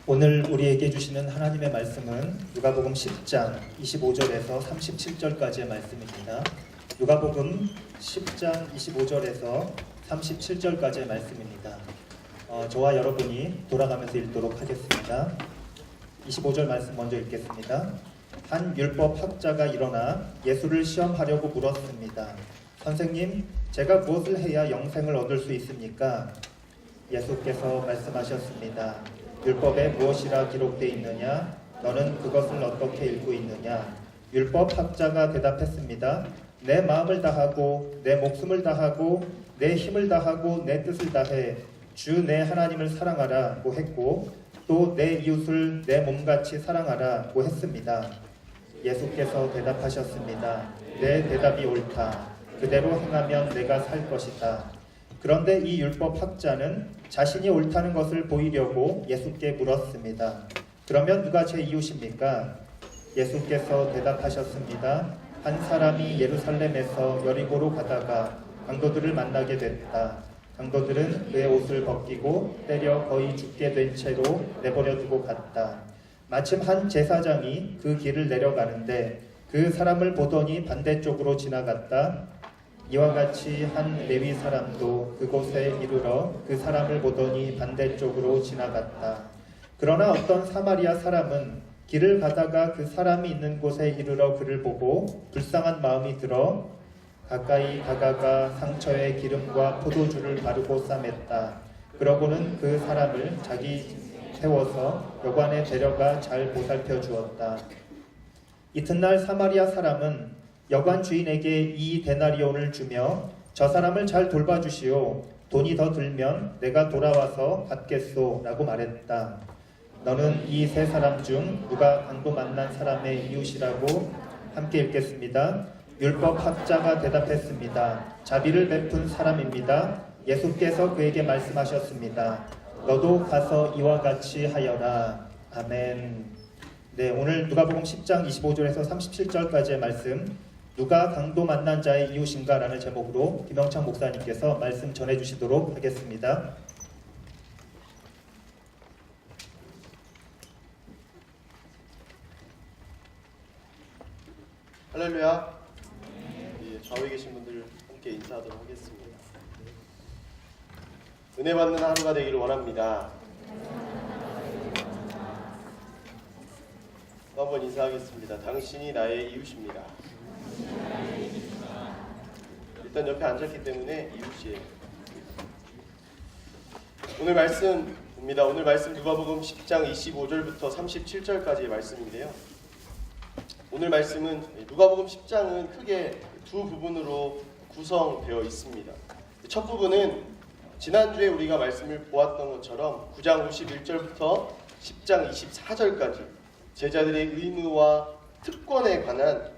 오늘 우리에게 주시는 하나님의 말씀은 누가복음 10장 25절에서 37절까지의 말씀입니다. 누가복음 10장 25절에서 37절까지의 말씀입니다. 저와 여러분이 돌아가면서 읽도록 하겠습니다. 25절 말씀 먼저 읽겠습니다. 한 율법학자가 일어나 예수를 시험하려고 물었습니다. 선생님, 제가 무엇을 해야 영생을 얻을 수 있습니까? 예수께서 말씀하셨습니다. 율법에 무엇이라 기록되어 있느냐? 너는 그것을 어떻게 읽고 있느냐? 율법학자가 대답했습니다. 내 마음을 다하고 내 목숨을 다하고 내 힘을 다하고 내 뜻을 다해 주 내 하나님을 사랑하라고 했고 또 내 이웃을 내 몸같이 사랑하라고 했습니다. 예수께서 대답하셨습니다. 내 대답이 옳다. 그대로 행하면 내가 살 것이다. 그런데 이 율법학자는 자신이 옳다는 것을 보이려고 예수께 물었습니다. 그러면 누가 제 이웃입니까? 예수께서 대답하셨습니다. 한 사람이 예루살렘에서 여리고로 가다가 강도들을 만나게 됐다. 강도들은 그의 옷을 벗기고 때려 거의 죽게 된 채로 내버려 두고 갔다. 마침 한 제사장이 그 길을 내려가는데 그 사람을 보더니 반대쪽으로 지나갔다. 이와 같이 한 레위 사람도 그곳에 이르러 그 사람을 보더니 반대쪽으로 지나갔다. 그러나 어떤 사마리아 사람은 길을 가다가 그 사람이 있는 곳에 이르러 그를 보고 불쌍한 마음이 들어 가까이 다가가 상처에 기름과 포도주를 바르고 싸맸다. 그러고는 그 사람을 자기 세워서 여관에 데려가 잘 보살펴 주었다. 이튿날 사마리아 사람은 여관 주인에게 이 데나리온을 주며 저 사람을 잘 돌봐주시오. 돈이 더 들면 내가 돌아와서 갚겠소 라고 말했다. 너는 이 세 사람 중 누가 강도 만난 사람의 이웃이라고? 함께 읽겠습니다. 율법학자가 대답했습니다. 자비를 베푼 사람입니다. 예수께서 그에게 말씀하셨습니다. 너도 가서 이와 같이 하여라. 아멘. 네, 오늘 누가복음 10장 25절에서 37절까지의 말씀, 누가 강도 만난 자의 이웃인가? 라는 제목으로 김영창 목사님께서 말씀 전해주시도록 하겠습니다. 할렐루야. 좌우에 계신 분들 함께 인사하도록 하겠습니다. 은혜 받는 하루가 되기를 원합니다. 또 한번 인사하겠습니다. 당신이 나의 이웃입니다. 일단 옆에 앉았기 때문에 이웃이에요. 오늘 말씀 봅니다. 오늘 말씀 누가복음 10장 25절부터 37절까지의 말씀인데요. 오늘 말씀은 누가복음 10장은 크게 두 부분으로 구성되어 있습니다. 첫 부분은 지난주에 우리가 말씀을 보았던 것처럼 9장 51절부터 10장 24절까지 제자들의 의무와 특권에 관한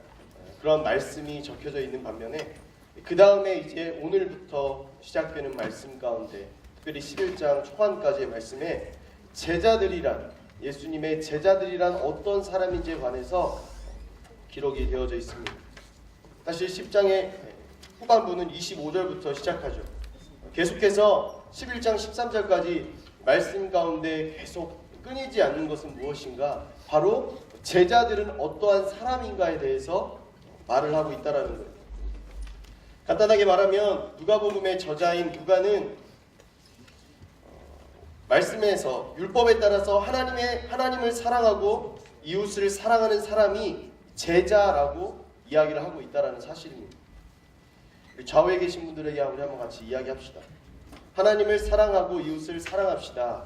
그런 말씀이 적혀져 있는 반면에 그 다음에 이제 오늘부터 시작되는 말씀 가운데 특별히 11장 초반까지의 말씀에 제자들이란, 예수님의 제자들이란 어떤 사람인지에 관해서 기록이 되어져 있습니다. 사실 10장의 후반부는 25절부터 시작하죠. 계속해서 11장 13절까지 말씀 가운데 계속 끊이지 않는 것은 무엇인가? 바로 제자들은 어떠한 사람인가에 대해서 말을 하고 있다라는 거예요. 간단하게 말하면 누가복음의 저자인 누가는 말씀에서 율법에 따라서 하나님을 사랑하고 이웃을 사랑하는 사람이 제자라고 이야기를 하고 있다라는 사실입니다. 좌우에 계신 분들에게 우리 한번 같이 이야기합시다. 하나님을 사랑하고 이웃을 사랑합시다.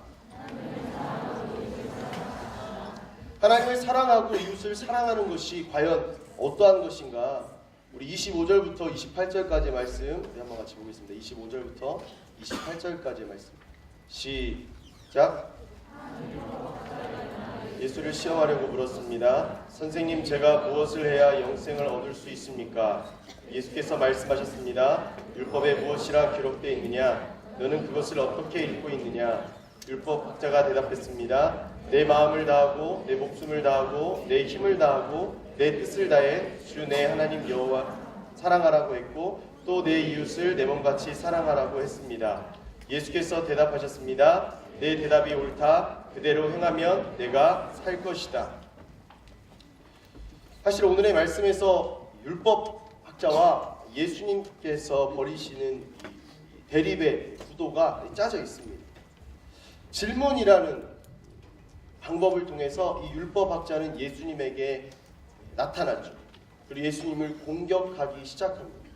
하나님을 사랑하고 이웃을 사랑하는 것이 과연 어떠한 것인가? 우리 25절부터 28절까지의 말씀 우리 한번 같이 보겠습니다. 25절부터 28절까지의 말씀 시작. 예수를 시험하려고 물었습니다. 선생님, 제가 무엇을 해야 영생을 얻을 수 있습니까? 예수께서 말씀하셨습니다. 율법에 무엇이라 기록되어 있느냐? 너는 그것을 어떻게 읽고 있느냐? 율법학자가 대답했습니다. 내 마음을 다하고 내 목숨을 다하고 내 힘을 다하고 내 뜻을 다해 주 내 하나님 여호와 사랑하라고 했고 또 내 이웃을 내 몸같이 사랑하라고 했습니다. 예수께서 대답하셨습니다. 내 대답이 옳다. 그대로 행하면 내가 살 것이다. 사실 오늘의 말씀에서 율법학자와 예수님께서 벌이시는 대립의 구도가 짜져 있습니다. 질문이라는 방법을 통해서 이 율법학자는 예수님에게 나타났죠. 그리고 예수님을 공격하기 시작합니다.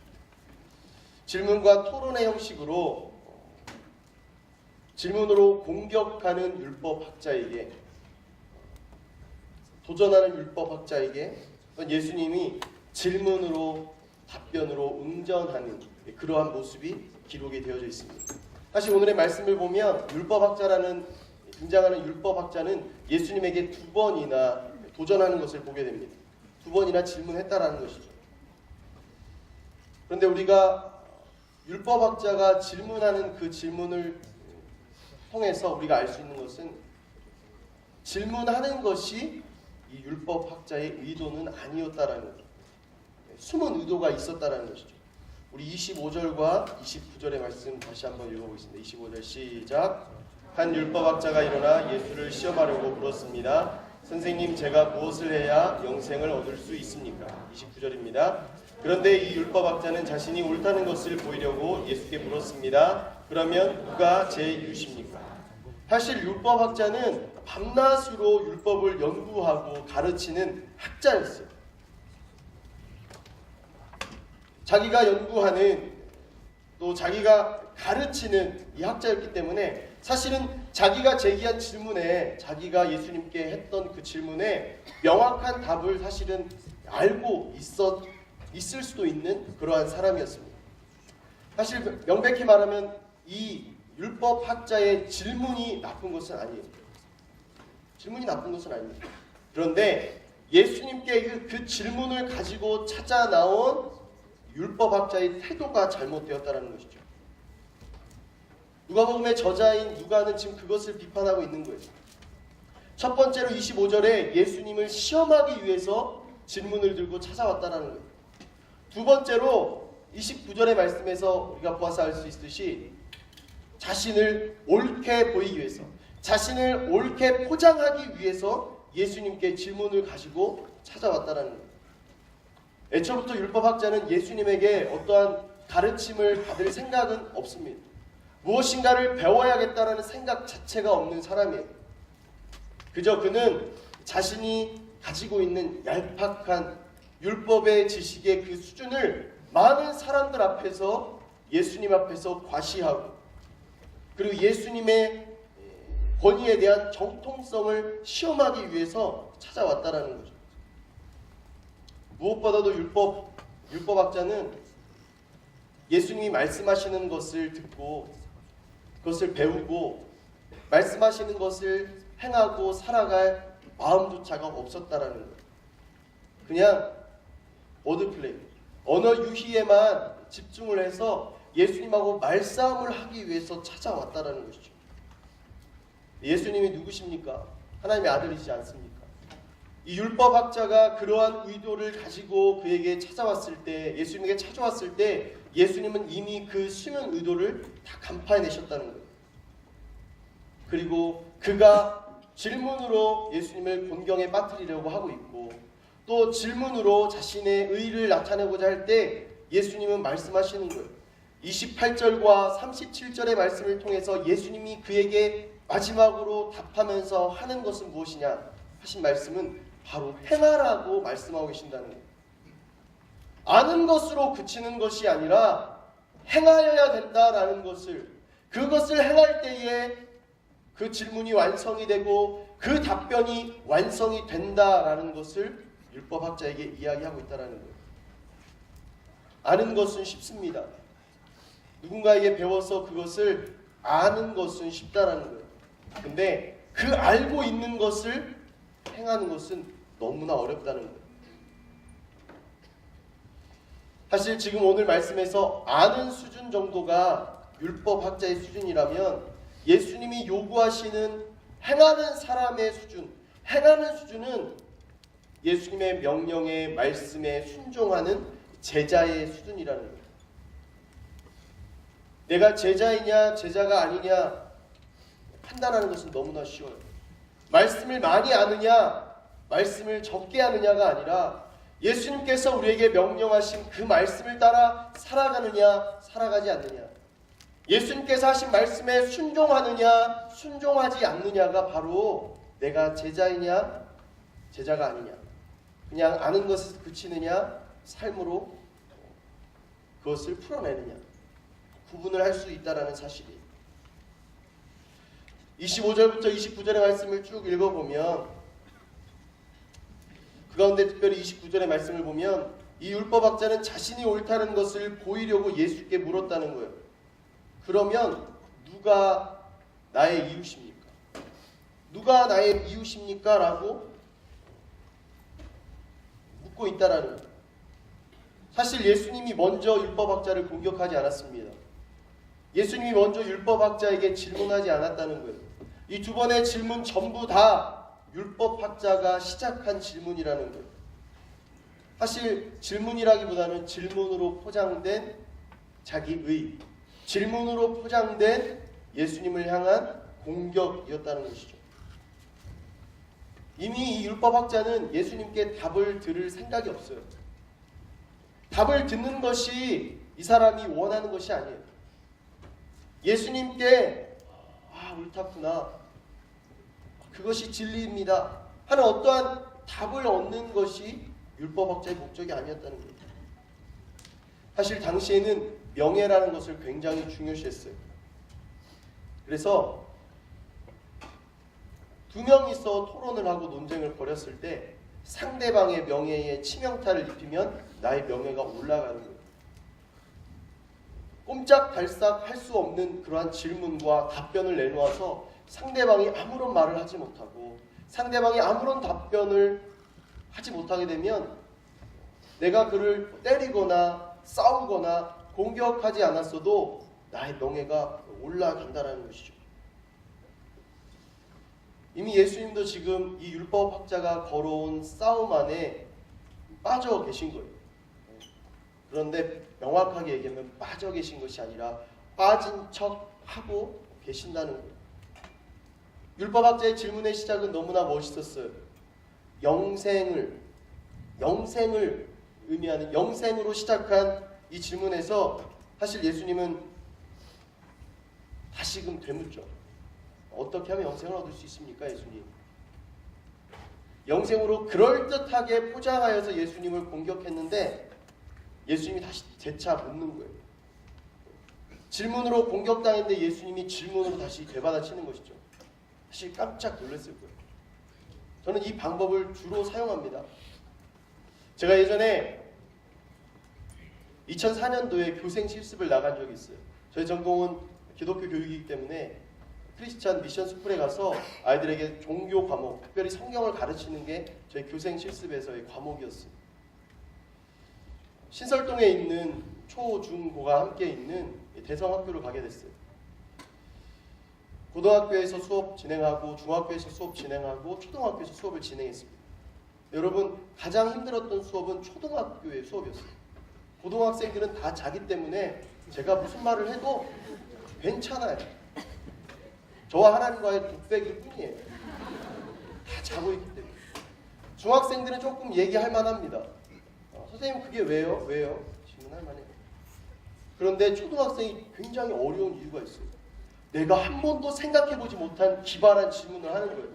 질문과 토론의 형식으로 질문으로 공격하는 율법학자에게, 도전하는 율법학자에게 예수님이 질문으로 답변으로 응전하는 그러한 모습이 기록이 되어져 있습니다. 사실 오늘의 말씀을 보면 등장하는 율법학자는 예수님에게 2번이나 도전하는 것을 보게 됩니다. 2번이나 질문했다라는 것이죠. 그런데 우리가 율법학자가 질문하는 그 질문을 통해서 우리가 알 수 있는 것은 질문하는 것이 이 율법학자의 의도는 아니었다라는 것, 숨은 의도가 있었다라는 것이죠. 우리 25절과 29절의 말씀 다시 한번 읽어보겠습니다. 25절 시작. 한 율법학자가 일어나 예수를 시험하려고 물었습니다. 선생님, 제가 무엇을 해야 영생을 얻을 수 있습니까? 29절입니다. 그런데 이 율법학자는 자신이 옳다는 것을 보이려고 예수께 물었습니다. 그러면 누가 제 유십니까? 사실 율법학자는 밤낮으로 율법을 연구하고 가르치는 학자였어요. 자기가 연구하는, 또 자기가 가르치는 이 학자였기 때문에 사실은 자기가 제기한 질문에, 자기가 예수님께 했던 그 질문에 명확한 답을 사실은 알고 있을 수도 있는 그러한 사람이었습니다. 사실 명백히 말하면 이 율법학자의 질문이 나쁜 것은 아니에요. 질문이 나쁜 것은 아닙니다. 그런데 예수님께 그 질문을 가지고 찾아 나온 율법학자의 태도가 잘못되었다는 것이죠. 누가복음의 저자인 누가는 지금 그것을 비판하고 있는 거예요. 첫 번째로 25절에 예수님을 시험하기 위해서 질문을 들고 찾아왔다는 거예요. 두 번째로 29절의 말씀에서 우리가 보아서 알 수 있듯이 자신을 옳게 보이기 위해서, 자신을 옳게 포장하기 위해서 예수님께 질문을 가지고 찾아왔다는 거예요. 애초부터 율법학자는 예수님에게 어떠한 가르침을 받을 생각은 없습니다. 무엇인가를 배워야겠다라는 생각 자체가 없는 사람이에요. 그저 그는 자신이 가지고 있는 얄팍한 율법의 지식의 그 수준을 많은 사람들 앞에서, 예수님 앞에서 과시하고, 그리고 예수님의 권위에 대한 정통성을 시험하기 위해서 찾아왔다라는 거죠. 무엇보다도 율법학자는 예수님이 말씀하시는 것을 듣고 그것을 배우고 말씀하시는 것을 행하고 살아갈 마음조차가 없었다라는 거예요. 그냥 워드플레이, 언어 유희에만 집중을 해서 예수님하고 말싸움을 하기 위해서 찾아왔다라는 것이죠. 예수님이 누구십니까? 하나님의 아들이지 않습니까? 이 율법학자가 그러한 의도를 가지고 그에게 찾아왔을 때, 예수님에게 찾아왔을 때 예수님은 이미 그 숨은 의도를 다 간파해내셨다는 거예요. 그리고 그가 질문으로 예수님을 곤경에 빠뜨리려고 하고 있고, 또 질문으로 자신의 의를 나타내고자 할 때 예수님은 말씀하시는 거예요. 28절과 37절의 말씀을 통해서 예수님이 그에게 마지막으로 답하면서 하는 것은 무엇이냐 하신 말씀은 바로 행하라고 말씀하고 계신다는 거예요. 아는 것으로 그치는 것이 아니라 행하여야 된다라는 것을, 그것을 행할 때에 그 질문이 완성이 되고 그 답변이 완성이 된다라는 것을 율법학자에게 이야기하고 있다는 거예요. 아는 것은 쉽습니다. 누군가에게 배워서 그것을 아는 것은 쉽다라는 거예요. 근데 그 알고 있는 것을 행하는 것은 너무나 어렵다는 거예요. 사실 지금 오늘 말씀에서 아는 수준 정도가 율법학자의 수준이라면 예수님이 요구하시는 행하는 사람의 수준, 행하는 수준은 예수님의 명령에, 말씀에 순종하는 제자의 수준이라는 거예요. 내가 제자이냐 제자가 아니냐 판단하는 것은 너무나 쉬워요. 말씀을 많이 아느냐, 말씀을 적게 아느냐가 아니라 예수님께서 우리에게 명령하신 그 말씀을 따라 살아가느냐, 살아가지 않느냐. 예수님께서 하신 말씀에 순종하느냐, 순종하지 않느냐가 바로 내가 제자이냐, 제자가 아니냐. 그냥 아는 것에 그치느냐, 삶으로 그것을 풀어내느냐. 구분을 할 수 있다는 사실이에요. 25절부터 29절의 말씀을 쭉 읽어보면 그 가운데 특별히 29절의 말씀을 보면 이 율법학자는 자신이 옳다는 것을 보이려고 예수께 물었다는 거예요. 그러면 누가 나의 이웃입니까? 누가 나의 이웃입니까? 라고 묻고 있다라는 거예요. 사실 예수님이 먼저 율법학자를 공격하지 않았습니다. 예수님이 먼저 율법학자에게 질문하지 않았다는 거예요. 이 두 번의 질문 전부 다 율법학자가 시작한 질문이라는 거예요. 사실 질문이라기보다는 질문으로 포장된 자기의, 질문으로 포장된 예수님을 향한 공격이었다는 것이죠. 이미 이 율법학자는 예수님께 답을 들을 생각이 없어요. 답을 듣는 것이 이 사람이 원하는 것이 아니에요. 예수님께 옳다구나, 그것이 진리입니다 하는 어떠한 답을 얻는 것이 율법학자의 목적이 아니었다는 거예요. 사실 당시에는 명예라는 것을 굉장히 중요시했어요. 그래서 두 명이서 토론을 하고 논쟁을 벌였을 때 상대방의 명예에 치명타를 입히면 나의 명예가 올라가는 거예요. 꼼짝달싹 할 수 없는 그러한 질문과 답변을 내놓아서 상대방이 아무런 말을 하지 못하고 상대방이 아무런 답변을 하지 못하게 되면 내가 그를 때리거나 싸우거나 공격하지 않았어도 나의 명예가 올라간다는 것이죠. 이미 예수님도 지금 이 율법학자가 걸어온 싸움 안에 빠져 계신 거예요. 그런데 명확하게 얘기하면 빠져 계신 것이 아니라 빠진 척 하고 계신다는 거예요. 율법학자의 질문의 시작은 너무나 멋있었어요. 영생을 의미하는 영생으로 시작한 이 질문에서 사실 예수님은 다시금 되묻죠. 어떻게 하면 영생을 얻을 수 있습니까, 예수님? 영생으로 그럴듯하게 포장하여서 예수님을 공격했는데 예수님이 다시 재차 묻는 거예요. 질문으로 공격당했는데 예수님이 질문으로 다시 되받아치는 것이죠. 사실 깜짝 놀랐을 거예요. 저는 이 방법을 주로 사용합니다. 제가 예전에 2004년도에 교생 실습을 나간 적이 있어요. 저희 전공은 기독교 교육이기 때문에 크리스찬 미션 스쿨에 가서 아이들에게 종교 과목, 특별히 성경을 가르치는 게 저희 교생 실습에서의 과목이었어요. 신설동에 있는 초, 중, 고가 함께 있는 대성학교를 가게 됐어요. 고등학교에서 수업 진행하고 중학교에서 수업 진행하고 초등학교에서 수업을 진행했습니다. 여러분, 가장 힘들었던 수업은 초등학교의 수업이었어요. 고등학생들은 다 자기 때문에 제가 무슨 말을 해도 괜찮아요. 저와 하나님과의 독백일 뿐이에요. 다 자고 있기 때문에. 중학생들은 조금 얘기할 만합니다. 선생님 그게 왜요? 왜요? 질문할 만해요. 그런데 초등학생이 굉장히 어려운 이유가 있어요. 내가 한 번도 생각해보지 못한 기발한 질문을 하는 거예요.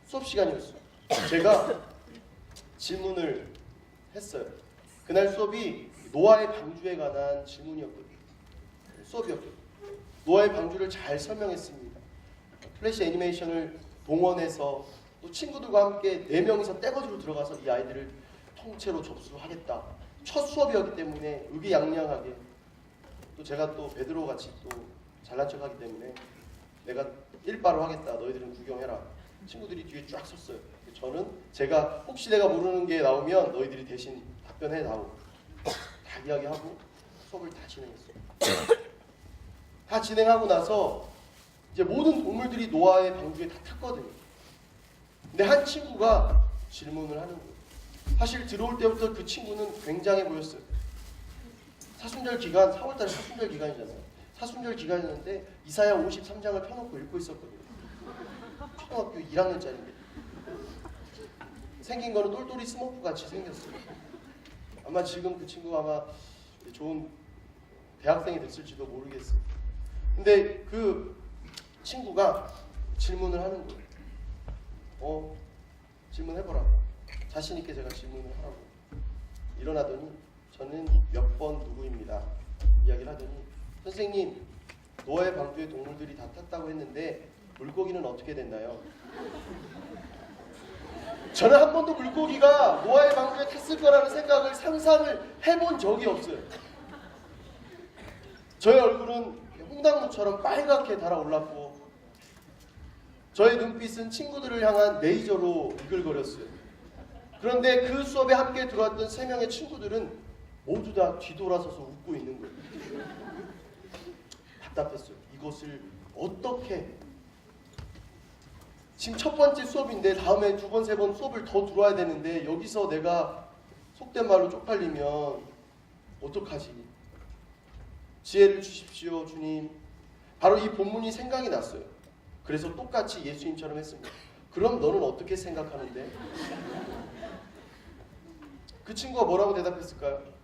수업 시간이었어요. 제가 질문을 했어요. 그날 수업이 노아의 방주에 관한 질문이었거든요. 수업이었거든요. 노아의 방주를 잘 설명했습니다. 플래시 애니메이션을 동원해서 또 친구들과 함께 4명이서 떼거지로 들어가서 이 아이들을 통째로 접수하겠다. 첫 수업이었기 때문에 의기양양하게, 또 제가 또 베드로 같이 또 잘난 척하기 때문에 내가 일바로 하겠다. 너희들은 구경해라. 친구들이 뒤에 쫙 섰어요. 저는 제가 혹시 내가 모르는 게 나오면 너희들이 대신 답변해 나오고 다 이야기하고 수업을 다 진행했어요. 다 진행하고 나서 이제 모든 동물들이 노아의 방주에 다 탔거든요. 근데 한 친구가 질문을 하는 거예요. 사실 들어올 때부터 그 친구는 굉장해 보였어요. 사순절 기간, 4월달에 사순절 기간이잖아요. 사순절 기간이었는데 이사야 53장을 펴놓고 읽고 있었거든요. 초등학교 1학년짜리인데 생긴 거는 똘똘이 스머프 같이 생겼어요. 아마 지금 그 친구가 아마 좋은 대학생이 됐을지도 모르겠어요. 근데 그 친구가 질문을 하는 거예요. 질문해보라고. 자신 있게 제가 질문을 하라고. 일어나더니 저는 몇 번 누구입니다. 이야기를 하더니 선생님, 노아의 방주에 동물들이 다 탔다고 했는데 물고기는 어떻게 됐나요? 저는 한 번도 물고기가 노아의 방주에 탔을 거라는 생각을 상상을 해본 적이 없어요. 저의 얼굴은 홍당무처럼 빨갛게 달아올랐고 저의 눈빛은 친구들을 향한 레이저로 이글거렸어요. 그런데 그 수업에 함께 들어왔던 3명의 친구들은 모두 다 뒤돌아서서 웃고 있는 거예요. 답답했어요. 이것을 어떻게, 지금 첫 번째 수업인데 다음에 2번, 3번 수업을 더 들어야 되는데 여기서 내가 속된 말로 쪽팔리면 어떡하지? 지혜를 주십시오, 주님. 바로 이 본문이 생각이 났어요. 그래서 똑같이 예수님처럼 했습니다. 그럼 너는 어떻게 생각하는데? 그 친구가 뭐라고 대답했을까요?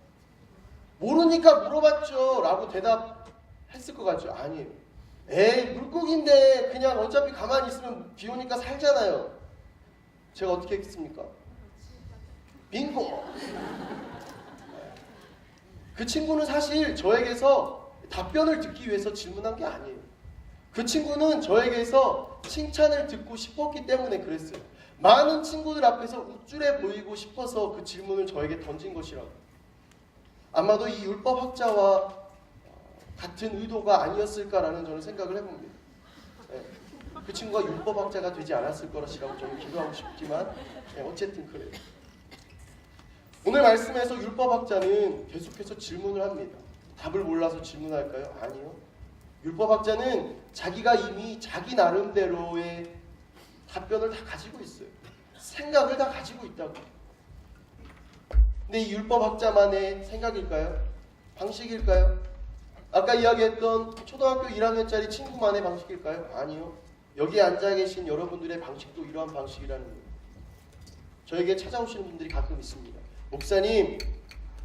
모르니까 물어봤죠 라고 대답했을 것 같죠? 아니에요. 에이, 물고기인데 그냥 어차피 가만히 있으면 비 오니까 살잖아요. 제가 어떻게 했습니까? 빙고! 그 친구는 사실 저에게서 답변을 듣기 위해서 질문한 게 아니에요. 그 친구는 저에게서 칭찬을 듣고 싶었기 때문에 그랬어요. 많은 친구들 앞에서 우쭐해 보이고 싶어서 그 질문을 저에게 던진 것이라고. 아마도 이 율법학자와 같은 의도가 아니었을까라는 저는 생각을 해봅니다. 그 친구가 율법학자가 되지 않았을 것이라고 저는 기도하고 싶지만 어쨌든 그래요. 오늘 말씀에서 율법학자는 계속해서 질문을 합니다. 답을 몰라서 질문할까요? 아니요. 율법학자는 자기가 이미 자기 나름대로의 답변을 다 가지고 있어요. 생각을 다 가지고 있다고. 근데 이 율법학자만의 생각일까요? 방식일까요? 아까 이야기했던 초등학교 1학년짜리 친구만의 방식일까요? 아니요. 여기에 앉아 계신 여러분들의 방식도 이러한 방식이라는 거예요. 저에게 찾아오시는 분들이 가끔 있습니다. 목사님,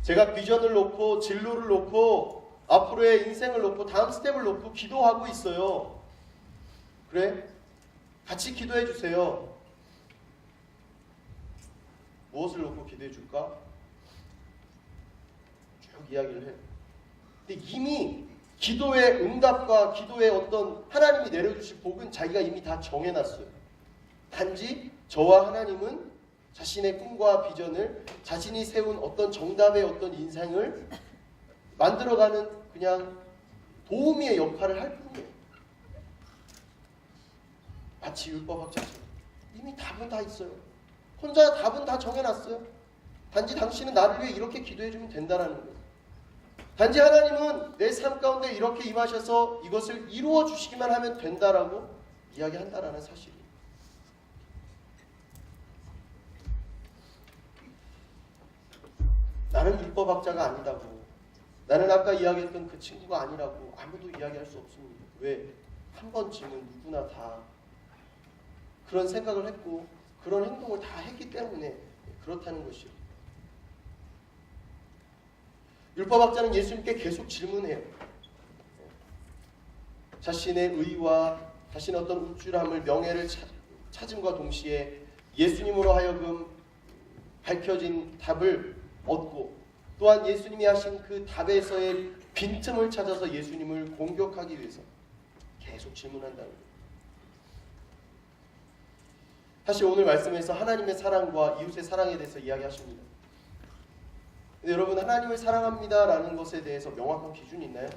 제가 비전을 놓고 진로를 놓고 앞으로의 인생을 놓고 다음 스텝을 놓고 기도하고 있어요. 그래? 같이 기도해 주세요. 무엇을 놓고 기도해 줄까? 쭉 이야기를 해요. 근데 이미 기도의 응답과 기도의 어떤 하나님이 내려주실 복은 자기가 이미 다 정해놨어요. 단지 저와 하나님은 자신의 꿈과 비전을, 자신이 세운 어떤 정답의 어떤 인생을 만들어가는 그냥 도우미의 역할을 할 뿐이에요. 마치 율법학자처럼 이미 답은 다 있어요. 혼자 답은 다 정해놨어요. 단지 당신은 나를 위해 이렇게 기도해주면 된다라는 거예요. 단지 하나님은 내 삶 가운데 이렇게 임하셔서 이것을 이루어 주시기만 하면 된다라고 이야기한다라는 사실이에요. 나는 율법학자가 아니다고, 나는 아까 이야기했던 그 친구가 아니라고 아무도 이야기할 수 없습니다. 왜? 한 번쯤은 누구나 다 그런 생각을 했고 그런 행동을 다 했기 때문에 그렇다는 것이요. 율법학자는 예수님께 계속 질문해요. 자신의 의와 자신의 어떤 우쭐함을, 명예를 찾음과 동시에 예수님으로 하여금 밝혀진 답을 얻고 또한 예수님이 하신 그 답에서의 빈틈을 찾아서 예수님을 공격하기 위해서 계속 질문한다는 거예요. 사실 오늘 말씀에서 하나님의 사랑과 이웃의 사랑에 대해서 이야기하십니다. 근데 여러분, 하나님을 사랑합니다라는 것에 대해서 명확한 기준이 있나요?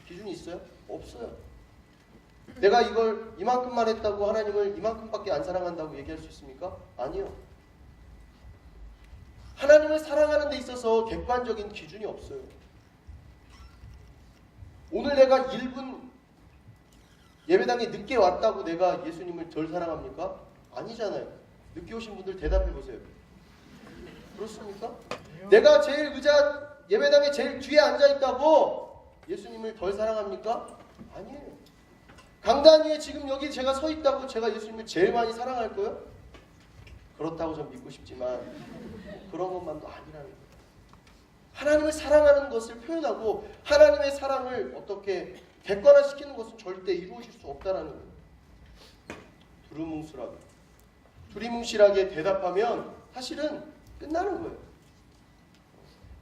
기준이 있어요? 없어요. 내가 이걸 이만큼만 했다고 하나님을 이만큼밖에 안 사랑한다고 얘기할 수 있습니까? 아니요. 하나님을 사랑하는 데 있어서 객관적인 기준이 없어요. 오늘 내가 1분 예배당에 늦게 왔다고 내가 예수님을 덜 사랑합니까? 아니잖아요. 늦게 오신 분들 대답해 보세요. 그렇습니까? 내가 제일 의자 예배당에 제일 뒤에 앉아 있다고 예수님을 덜 사랑합니까? 아니에요. 강단 위에 지금 여기 제가 서 있다고 제가 예수님을 제일 많이 사랑할까요? 그렇다고 좀 믿고 싶지만 그런 것만도 아니라는 거예요. 하나님을 사랑하는 것을 표현하고 하나님의 사랑을 어떻게 객관화시키는 것은 절대 이루어질 수 없다라는 거예요. 두리뭉실하게 대답하면 사실은 끝나는 거예요.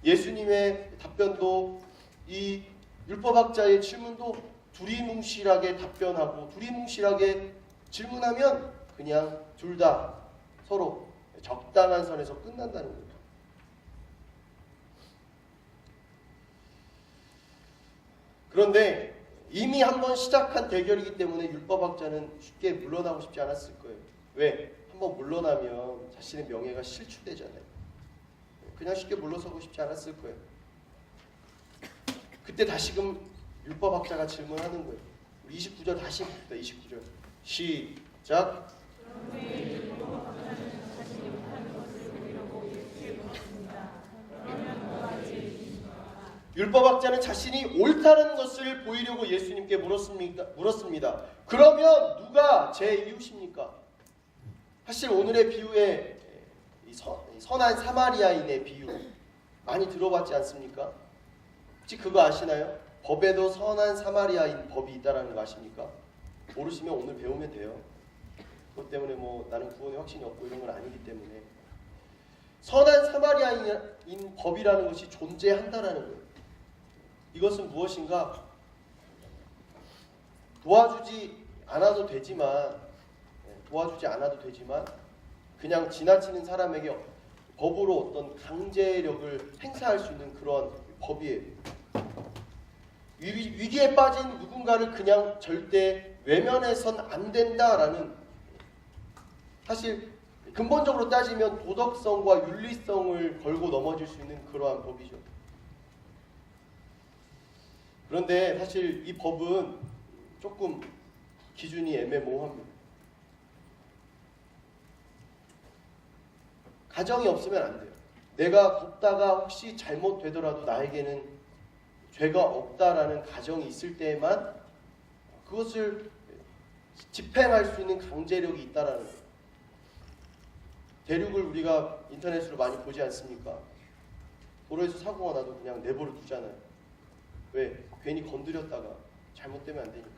예수님의 답변도 이 율법학자의 질문도 두리뭉실하게 답변하고 두리뭉실하게 질문하면 그냥 둘 다 서로 적당한 선에서 끝난다는 거예요. 그런데 이미 한번 시작한 대결이기 때문에 율법학자는 쉽게 물러나고 싶지 않았을 거예요. 왜? 한번 물러나면 자신의 명예가 실추되잖아요. 그냥 쉽게 물러서고 싶지 않았을 거예요. 그때 다시금 율법학자가 질문하는 거예요. 우리 29절 다시 봅시다. 29절 시작. 율법학자는 자신이 옳다는 것을 보이려고 예수님께 물었습니다. 그러면 누가 제 이웃입니까? 사실 오늘의 비유에 선한 사마리아인의 비유 많이 들어봤지 않습니까? 혹시 그거 아시나요? 법에도 선한 사마리아인 법이 있다는 거 아십니까? 모르시면 오늘 배우면 돼요. 그것 때문에 뭐 나는 구원에 확신이 없고 이런 건 아니기 때문에 선한 사마리아인 법이라는 것이 존재한다라는 거예요. 이것은 무엇인가? 도와주지 않아도 되지만 그냥 지나치는 사람에게 법으로 어떤 강제력을 행사할 수 있는 그런 법이에요. 위기에 빠진 누군가를 그냥 절대 외면해선 안 된다라는, 사실 근본적으로 따지면 도덕성과 윤리성을 걸고 넘어질 수 있는 그러한 법이죠. 그런데 사실 이 법은 조금 기준이 애매모호합니다. 가정이 없으면 안 돼요. 내가 걷다가 혹시 잘못되더라도 나에게는 죄가 없다라는 가정이 있을 때에만 그것을 집행할 수 있는 강제력이 있다라는 거예요. 대륙을 우리가 인터넷으로 많이 보지 않습니까? 도로에서 사고가 나도 그냥 내버려 두잖아요. 왜? 괜히 건드렸다가 잘못되면 안 되니까.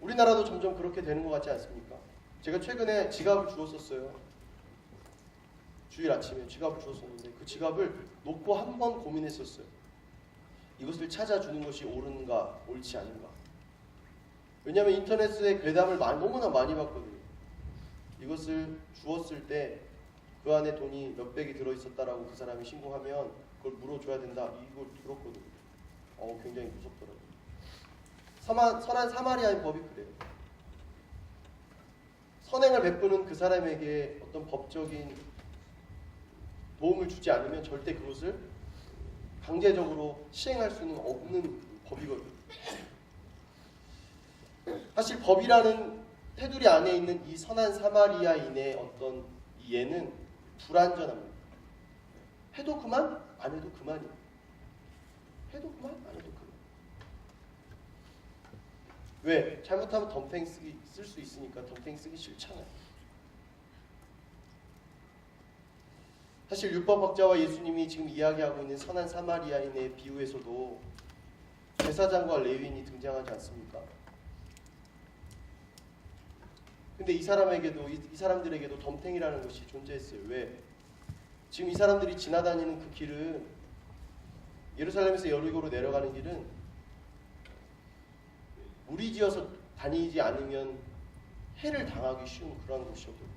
우리나라도 점점 그렇게 되는 것 같지 않습니까? 제가 최근에 지갑을 주웠었어요. 주일 아침에 지갑을 주웠었는데 그 지갑을 놓고 한 번 고민했었어요. 이것을 찾아주는 것이 옳은가 옳지 않은가. 왜냐하면 인터넷에 괴담을 너무나 많이 봤거든요. 이것을 주웠을 때 그 안에 돈이 몇백이 들어있었다라고 그 사람이 신고하면 그걸 물어줘야 된다. 이걸 들었거든요. 굉장히 무섭더라고요. 선한 사마리아인 법이 그래요. 선행을 베푸는 그 사람에게 어떤 법적인 도움을 주지 않으면 절대 그것을 강제적으로 시행할 수는 없는 법이거든요. 사실 법이라는 테두리 안에 있는 이 선한 사마리아인의 어떤 이 예는 불완전합니다. 해도 그만, 안 해도 그만이에요. 해도 그만, 안 해도 그만. 왜? 잘못하면 덤탱이 쓸 수 있으니까 덤탱이 쓰기 싫잖아요. 사실 율법학자와 예수님이 지금 이야기하고 있는 선한 사마리아인의 비유에서도 제사장과 레위인이 등장하지 않습니까? 근데 이 사람들에게도 덤탱이라는 것이 존재했어요. 왜? 지금 이 사람들이 지나다니는 그 길은, 예루살렘에서 여리고로 내려가는 길은 무리지어서 다니지 않으면 해를 당하기 쉬운 그런 곳이었거든요.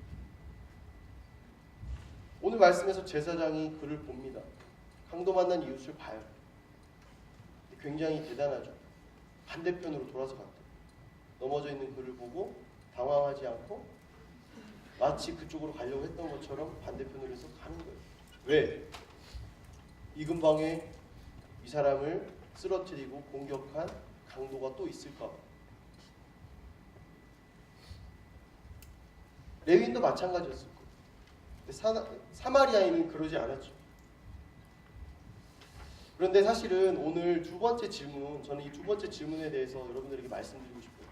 오늘 말씀에서 제사장이 그를 봅니다. 강도 만난 이웃을 봐요. 굉장히 대단하죠. 반대편으로 돌아서 갔대요. 넘어져 있는 그를 보고 당황하지 않고 마치 그쪽으로 가려고 했던 것처럼 반대편으로 해서 가는 거예요. 왜? 이 근방에 이 사람을 쓰러뜨리고 공격한 강도가 또 있을까 봐. 레위인도 마찬가지였을 거예요. 근데 사마리아인은 그러지 않았죠. 그런데 사실은 오늘 두 번째 질문, 저는 이 두 번째 질문에 대해서 여러분들에게 말씀드리고 싶어요.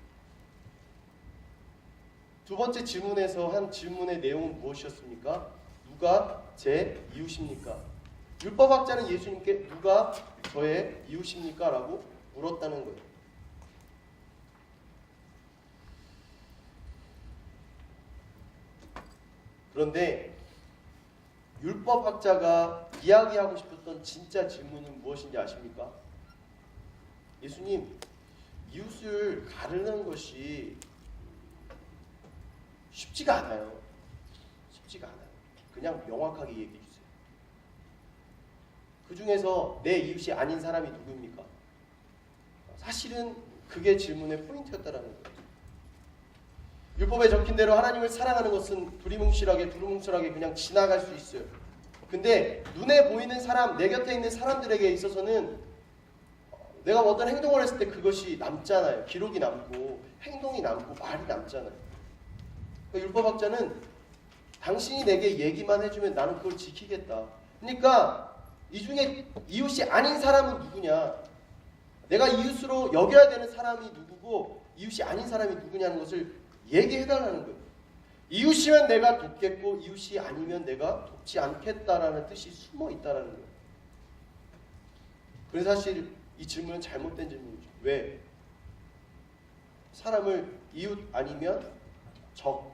두 번째 질문에서 한 질문의 내용은 무엇이었습니까? 누가 제 이웃입니까? 율법학자는 예수님께 누가 저의 이웃입니까? 라고 물었다는 거예요. 그런데 율법학자가 이야기하고 싶었던 진짜 질문은 무엇인지 아십니까? 예수님, 이웃을 가르는 것이 쉽지가 않아요. 쉽지가 않아요. 그냥 명확하게 얘기해 주세요. 그 중에서 내 이웃이 아닌 사람이 누구입니까? 사실은 그게 질문의 포인트였다라는 거예요. 율법에 적힌 대로 하나님을 사랑하는 것은 두루뭉실하게 그냥 지나갈 수 있어요. 근데 눈에 보이는 사람, 내 곁에 있는 사람들에게 있어서는 내가 어떤 행동을 했을 때 그것이 남잖아요. 기록이 남고 행동이 남고 말이 남잖아요. 그러니까 율법학자는 당신이 내게 얘기만 해주면 나는 그걸 지키겠다. 그러니까 이 중에 이웃이 아닌 사람은 누구냐? 내가 이웃으로 여겨야 되는 사람이 누구고 이웃이 아닌 사람이 누구냐는 것을 얘기해달라는 거예요. 이웃이면 내가 돕겠고 이웃이 아니면 내가 돕지 않겠다라는 뜻이 숨어 있다라는 거예요. 그래서 사실 이 질문은 잘못된 질문이죠. 왜? 사람을 이웃 아니면 적,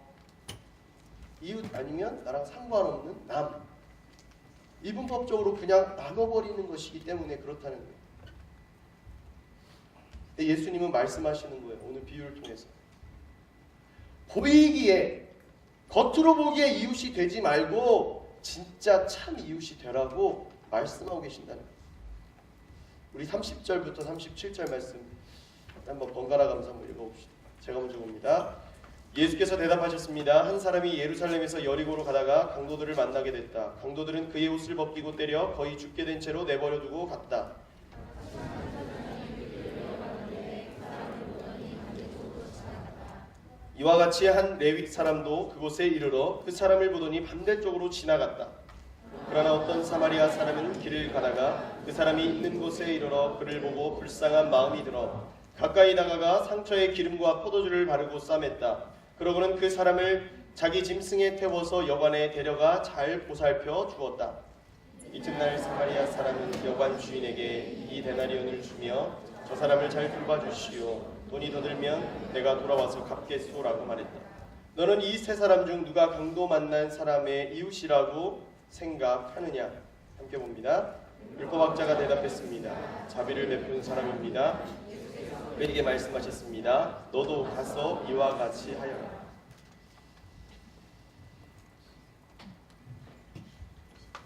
이웃 아니면 나랑 상관없는 남, 이분법적으로 그냥 나눠버리는 것이기 때문에 그렇다는 거예요. 근데 예수님은 말씀하시는 거예요. 오늘 비유를 통해서. 보이기에, 겉으로 보기에 이웃이 되지 말고 진짜 참 이웃이 되라고 말씀하고 계신다는 거예요. 우리 30절부터 37절 말씀 한번 번갈아 가면서 한번 읽어봅시다. 제가 먼저 봅니다. 예수께서 대답하셨습니다. 한 사람이 예루살렘에서 여리고로 가다가 강도들을 만나게 됐다. 강도들은 그의 옷을 벗기고 때려 거의 죽게 된 채로 내버려두고 갔다. 이와 같이 한 레윗 사람도 그곳에 이르러 그 사람을 보더니 반대쪽으로 지나갔다. 그러나 어떤 사마리아 사람은 길을 가다가 그 사람이 있는 곳에 이르러 그를 보고 불쌍한 마음이 들어 가까이 다가가 상처에 기름과 포도주를 바르고 싸맸다. 그러고는 그 사람을 자기 짐승에 태워서 여관에 데려가 잘 보살펴 주었다. 이튿날 사마리아 사람은 여관 주인에게 이 데나리온을 주며 저 사람을 잘 돌봐주시오. 돈이 더 들면 내가 돌아와서 갚겠소라고 말했다. 너는 이 세 사람 중 누가 강도 만난 사람의 이웃이라고 생각하느냐? 함께 봅니다. 율법학자가 대답했습니다. 자비를 베푸는 사람입니다. 그에게 말씀하셨습니다. 너도 가서 이와 같이 하여라.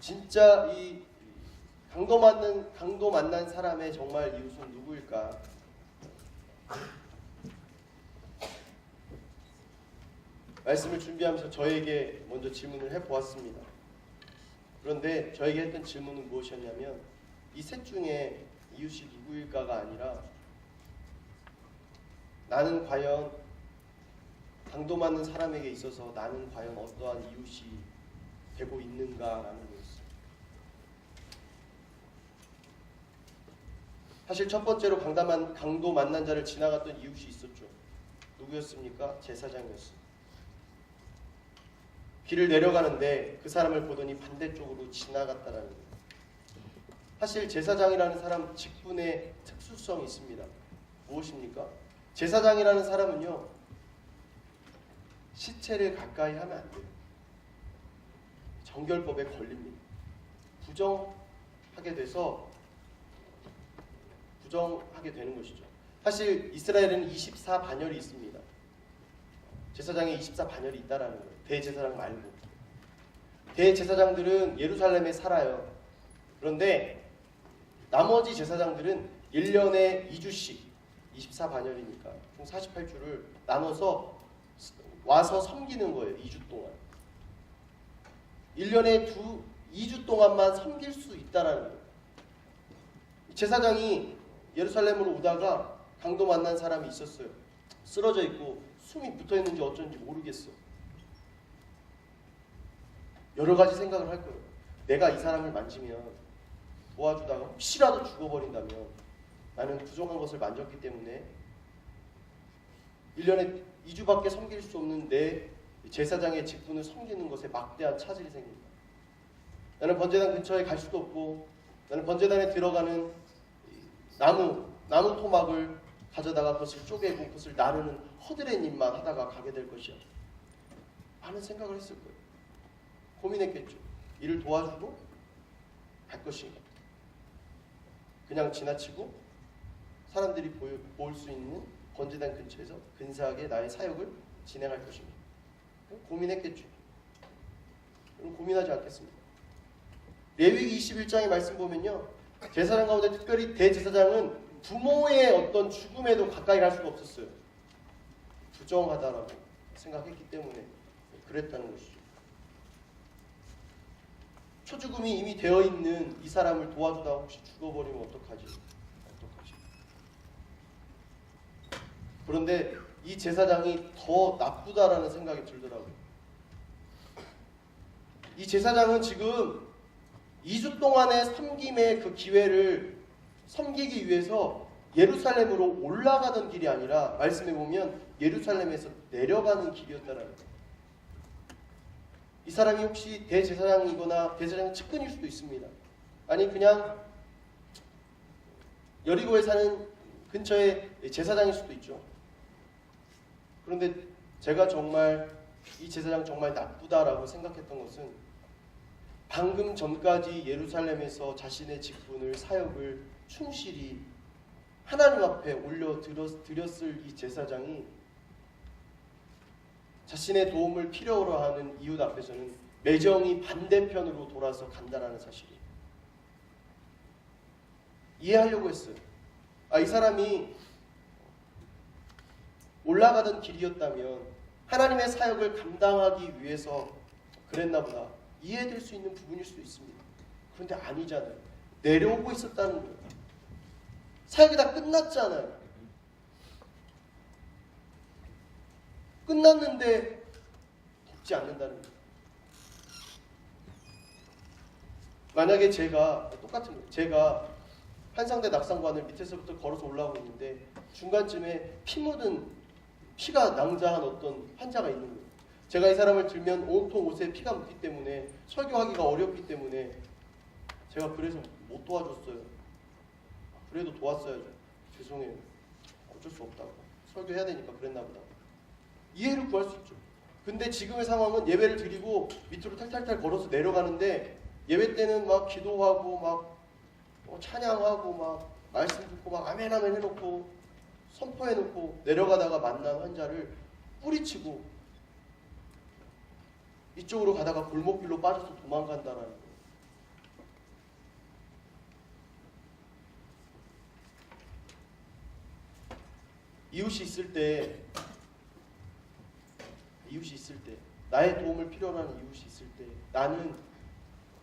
진짜 이 강도 만난 사람의 정말 이웃은 누구일까? 말씀을 준비하면서 저에게 먼저 질문을 해보았습니다. 그런데 저에게 했던 질문은 무엇이었냐면 이 셋 중에 이웃이 누구일까가 아니라 나는 과연 강도 맞는 사람에게 있어서 나는 과연 어떠한 이웃이 되고 있는가라는 거였어요. 사실 첫 번째로 강도 만난 자를 지나갔던 이웃이 있었죠. 누구였습니까? 제사장이었어요. 길을 내려가는데 그 사람을 보더니 반대쪽으로 지나갔다라는 거예요. 사실 제사장이라는 사람 직분의 특수성이 있습니다. 무엇입니까? 제사장이라는 사람은요, 시체를 가까이 하면 안 돼요. 정결법에 걸립니다. 부정하게 되는 것이죠. 사실 이스라엘에는 24반열이 있습니다. 제사장에 24반열이 있다라는 거예요. 대제사장 말고. 대제사장들은 예루살렘에 살아요. 그런데 나머지 제사장들은 1년에 2주씩 24반열이니까 총 48주를 나눠서 와서 섬기는 거예요. 2주 동안. 1년에 2주 동안만 섬길 수 있다라는 거예요. 제사장이 예루살렘으로 오다가 강도 만난 사람이 있었어요. 쓰러져 있고 숨이 붙어있는지 어쩐지 모르겠어. 여러 가지 생각을 할 거예요. 내가 이 사람을 만지면 도와주다가 혹시라도 죽어버린다면 나는 부족한 것을 만졌기 때문에 1년에 2주밖에 섬길 수 없는 내 제사장의 직분을 섬기는 것에 막대한 차질이 생깁니다. 나는 번제단 근처에 갈 수도 없고 나는 번제단에 들어가는 나무 토막을 가져다가 그것을 쪼개고 그것을 나르는 허드렛 일만 하다가 가게 될 것이야. 많은 생각을 했을 거예요. 고민했겠죠. 이를 도와주고 갈 것인가. 그냥 지나치고 사람들이 볼 수 있는 번제단 근처에서 근사하게 나의 사역을 진행할 것인가. 고민했겠죠. 고민하지 않겠습니다. 레위기 21장의 말씀 보면요. 제사장 가운데 특별히 대제사장은 부모의 어떤 죽음에도 가까이 갈 수가 없었어요. 부정하다라고 생각했기 때문에 그랬다는 것이죠. 초죽음이 이미 되어 있는 이 사람을 도와주다가 혹시 죽어버리면 어떡하지? 그런데 이 제사장이 더 나쁘다라는 생각이 들더라고요. 이 제사장은 지금 2주 동안의 섬김의 그 기회를 섬기기 위해서 예루살렘으로 올라가던 길이 아니라 말씀해 보면 예루살렘에서 내려가는 길이었다라는 거예요. 이 사람이 혹시 대제사장이거나 대제사장 측근일 수도 있습니다. 아니 그냥 여리고에 사는 근처에 제사장일 수도 있죠. 그런데 제가 정말 이 제사장 정말 나쁘다라고 생각했던 것은 방금 전까지 예루살렘에서 자신의 직분을 사역을 충실히 하나님 앞에 올려드렸을 이 제사장이 자신의 도움을 필요로 하는 이웃 앞에서는 매정히 반대편으로 돌아서 간다라는 사실이 이해하려고 했어요. 이 사람이 올라가던 길이었다면 하나님의 사역을 감당하기 위해서 그랬나 보다 이해될 수 있는 부분일 수도 있습니다. 그런데 아니잖아요. 내려오고 있었다는 거예요. 사역이 다 끝났잖아요. 끝났는데 돕지 않는다는 거예요. 만약에 제가 똑같은 거예요. 제가 한상대 낙상관을 밑에서부터 걸어서 올라오고 있는데 중간쯤에 피가 낭자한 어떤 환자가 있는 거예요. 제가 이 사람을 들면 온통 옷에 피가 묻기 때문에 설교하기가 어렵기 때문에 제가 그래서 못 도와줬어요. 그래도 도왔어야죠. 죄송해요. 어쩔 수 없다고. 설교해야 되니까 그랬나 보다. 이해를 구할 수 있죠. 근데 지금의 상황은 예배를 드리고 밑으로 탈탈탈 걸어서 내려가는데 예배 때는 막 기도하고 막 찬양하고 막 말씀 듣고 막 아멘 아멘 해놓고 선포해놓고 내려가다가 만난 환자를 뿌리치고 이쪽으로 가다가 골목길로 빠져서 도망간다라는 거예요. 이웃이 있을 때 나의 도움을 필요로 하는 이웃이 있을 때 나는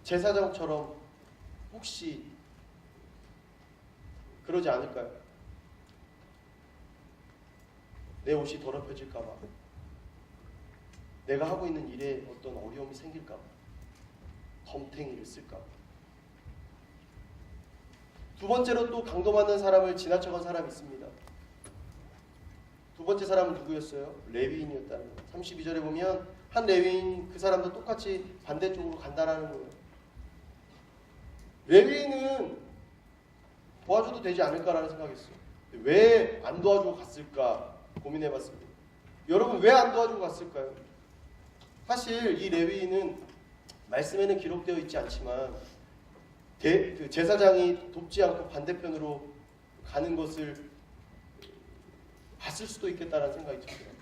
제사장처럼 혹시 그러지 않을까요? 내 옷이 더럽혀질까 봐, 내가 하고 있는 일에 어떤 어려움이 생길까 봐, 덤탱이를 쓸까 봐. 두 번째로 또 강도 맞는 사람을 지나쳐간 사람이 있습니다. 두 번째 사람은 누구였어요? 레위인이었다는 거예요. 32절에 보면 한 레위인 그 사람도 똑같이 반대쪽으로 간다라는 거예요. 레위인은 도와줘도 되지 않을까라는 생각했어요. 왜 안 도와주고 갔을까 고민해봤습니다. 여러분 왜 안 도와주고 갔을까요? 사실 이 레위인은 말씀에는 기록되어 있지 않지만 그 제사장이 돕지 않고 반대편으로 가는 것을 봤을 수도 있겠다라는 생각이 들더라고요.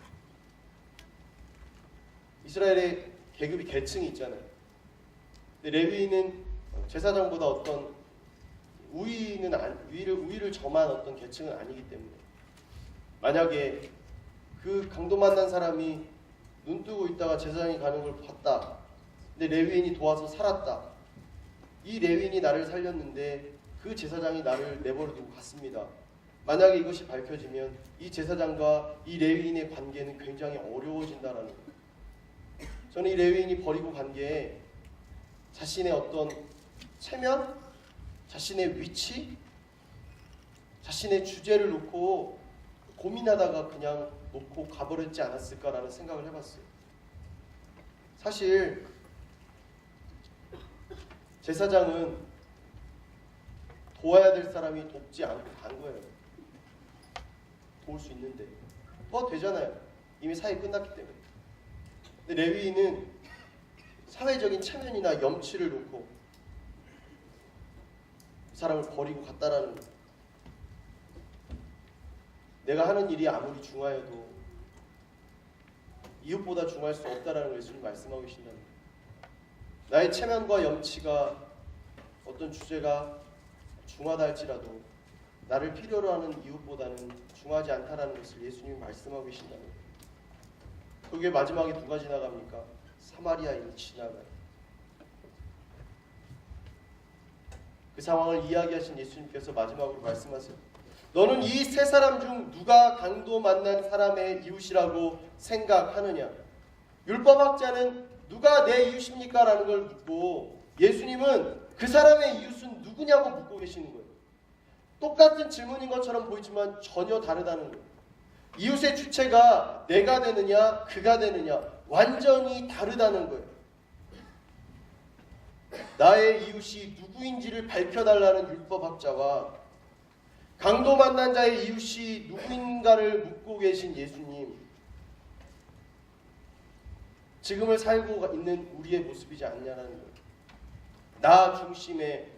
이스라엘의 계급이 계층이 있잖아요. 근데 레위인은 제사장보다 어떤 우위를 점한 어떤 계층은 아니기 때문에 만약에 그 강도 만난 사람이 눈 뜨고 있다가 제사장이 가는 걸 봤다. 근데 레위인이 도와서 살았다. 이 레위인이 나를 살렸는데 그 제사장이 나를 내버려 두고 갔습니다. 만약에 이것이 밝혀지면 이 제사장과 이 레위인의 관계는 굉장히 어려워진다라는 거예요. 저는 이 레위인이 버리고 간 게 자신의 어떤 체면, 자신의 위치, 자신의 주제를 놓고 고민하다가 그냥 놓고 가버렸지 않았을까라는 생각을 해봤어요. 사실 제사장은 도와야 될 사람이 돕지 않고 간 거예요. 도울 수 있는데 되잖아요. 이미 사회 끝났기 때문에. 근데 레위인은 사회적인 체면이나 염치를 놓고 그 사람을 버리고 갔다라는 거예요. 내가 하는 일이 아무리 중하여도 이웃보다 중할 수 없다라는 걸 예수님 말씀하고 계신다는 거예요. 나의 체면과 염치가 어떤 주제가 중하다 할지라도 나를 필요로 하는 이웃보다는 중하지 않다라는 것을 예수님이 말씀하고 계신다는 거예요. 그게 마지막에 누가 지나갑니까? 사마리아인이 지나가요. 그 상황을 이야기하신 예수님께서 마지막으로 말씀하세요. 너는 이 세 사람 중 누가 강도 만난 사람의 이웃이라고 생각하느냐? 율법학자는 누가 내 이웃입니까? 라는 걸 묻고 예수님은 그 사람의 이웃은 누구냐고 묻고 계시는 거예요. 똑같은 질문인 것처럼 보이지만 전혀 다르다는 거예요. 이웃의 주체가 내가 되느냐 그가 되느냐 완전히 다르다는 거예요. 나의 이웃이 누구인지를 밝혀달라는 율법학자와 강도 만난 자의 이웃이 누구인가를 묻고 계신 예수님, 지금을 살고 있는 우리의 모습이지 않냐는 거예요. 나 중심의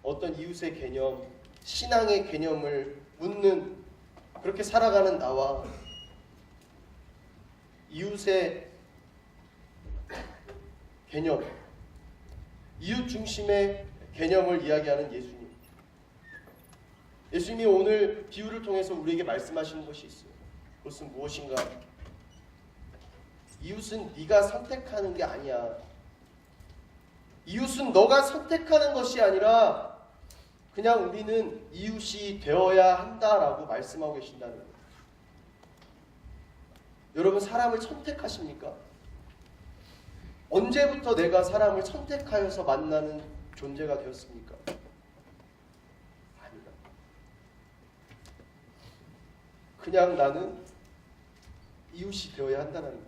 어떤 이웃의 개념, 신앙의 개념을 묻는, 그렇게 살아가는 나와 이웃의 개념, 이웃 중심의 개념을 이야기하는 예수님. 예수님이 오늘 비유를 통해서 우리에게 말씀하시는 것이 있어요. 그것은 무엇인가? 이웃은 네가 선택하는 게 아니야. 이웃은 너가 선택하는 것이 아니라 그냥 우리는 이웃이 되어야 한다라고 말씀하고 계신다는 거예요. 여러분, 사람을 선택하십니까? 언제부터 내가 사람을 선택하여서 만나는 존재가 되었습니까? 아니다. 그냥 나는 이웃이 되어야 한다는 거예요.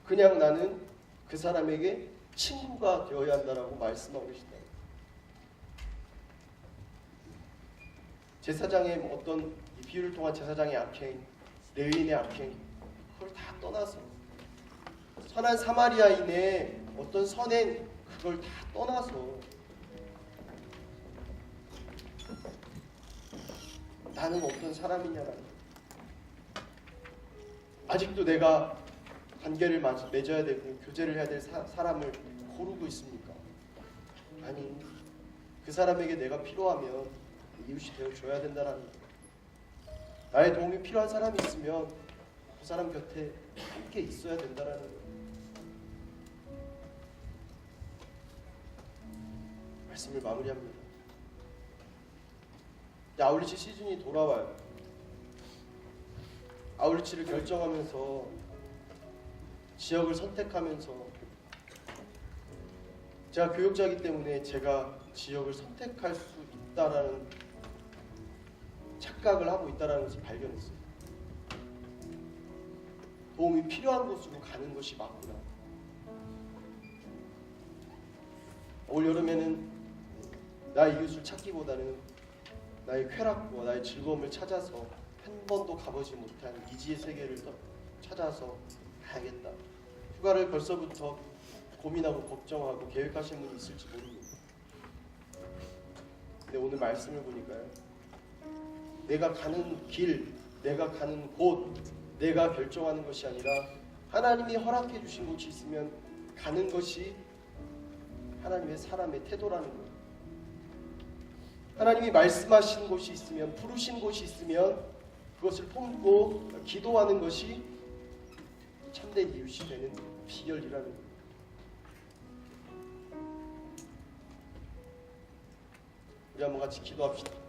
그냥 나는 그 사람에게 친구가 되어야 한다라고 말씀하고 계신다. 제사장의 어떤 이 비유를 통한 제사장의 악행, 레위인의 악행, 그걸 다 떠나서 선한 사마리아인의 어떤 선행, 그걸 다 떠나서 나는 어떤 사람이냐라는 거예요. 아직도 내가 관계를 맺어야 되고 교제를 해야 될 사람을 고르고 있습니까? 아니, 그 사람에게 내가 필요하면 이웃이 되어줘야 된다는 거예요. 나의 도움이 필요한 사람이 있으면 그 사람 곁에 함께 있어야 된다는 거예요. 말씀을 마무리합니다. 아울리치 시즌이 돌아와요. 아울리치를 결정하면서, 지역을 선택하면서, 제가 교육자이기 때문에 제가 지역을 선택할 수 있다라는 착각을 하고 있다라는 것을 발견했어요. 도움이 필요한 곳으로 가는 것이 맞구나. 올 여름에는 나의 이웃을 찾기보다는 나의 쾌락과 나의 즐거움을 찾아서 한 번도 가보지 못한 미지의 세계를 찾아서 가야겠다. 휴가를 벌써부터 고민하고 걱정하고 계획하시는 분이 있을지 모릅니다. 근데 오늘 말씀을 보니까요, 내가 가는 길, 내가 가는 곳, 내가 결정하는 것이 아니라 하나님이 허락해 주신 곳이 있으면 가는 것이 하나님의 사람의 태도라는 거예요. 하나님이 말씀하신 곳이 있으면, 부르신 곳이 있으면 그것을 품고 기도하는 것이 참된 이웃이 되는 비결이라는 거예요. 우리 한번 같이 기도합시다.